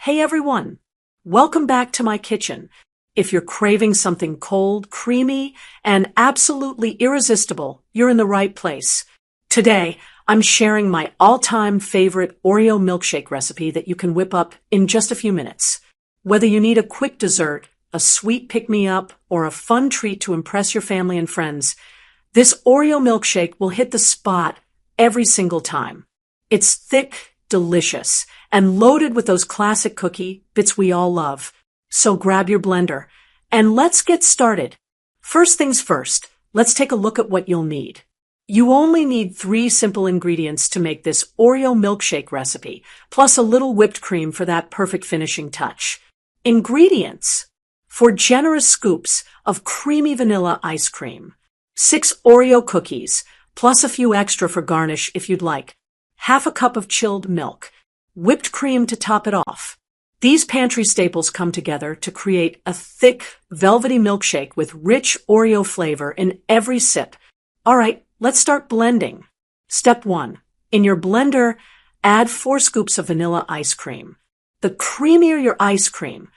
Hey everyone! Welcome back to my kitchen. If you're craving something cold, creamy, and absolutely irresistible, you're in the right place. Today, I'm sharing my all-time favorite Oreo milkshake recipe that you can whip up in just a few minutes. Whether you need a quick dessert, a sweet pick-me-up, or a fun treat to impress your family and friends, this Oreo milkshake will hit the spot every single time. It's thick, delicious, and loaded with those classic cookie bits we all love. So grab your blender, and let's get started. First things first, let's take a look at what you'll need. You only need 3 simple ingredients to make this Oreo milkshake recipe, plus a little whipped cream for that perfect finishing touch. Ingredients: 4 generous scoops of creamy vanilla ice cream, 6 Oreo cookies, plus a few extra for garnish if you'd like, half a cup of chilled milk, whipped cream to top it off. These pantry staples come together to create a thick, velvety milkshake with rich Oreo flavor in every sip. All right, let's start blending. Step 1. In your blender, add 4 scoops of vanilla ice cream. The creamier your ice cream,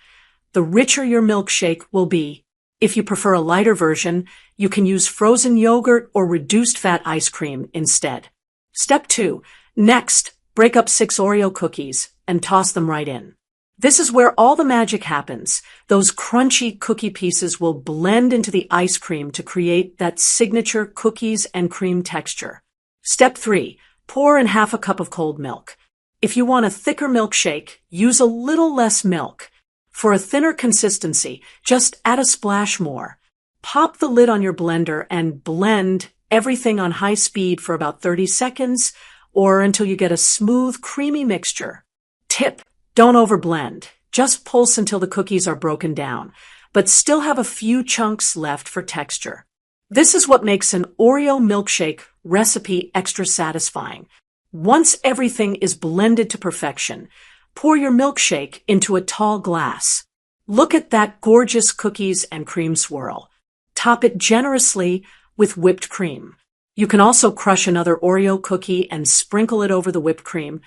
the richer your milkshake will be. If you prefer a lighter version, you can use frozen yogurt or reduced fat ice cream instead. Step 2. Next, break up 6 Oreo cookies and toss them right in. This is where all the magic happens. Those crunchy cookie pieces will blend into the ice cream to create that signature cookies and cream texture. Step 3. Pour in half a cup of cold milk. If you want a thicker milkshake, use a little less milk. For a thinner consistency, just add a splash more. Pop the lid on your blender and blend everything on high speed for about 30 seconds or until you get a smooth, creamy mixture. Tip: don't overblend. Just pulse until the cookies are broken down, but still have a few chunks left for texture. This is what makes an Oreo milkshake recipe extra satisfying. Once everything is blended to perfection, pour your milkshake into a tall glass. Look at that gorgeous cookies and cream swirl. Top it generously with whipped cream. You can also crush another Oreo cookie and sprinkle it over the whipped cream,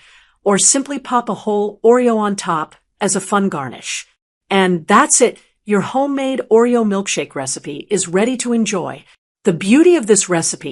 or simply pop a whole Oreo on top as a fun garnish. And that's it. Your homemade Oreo milkshake recipe is ready to enjoy. The beauty of this recipe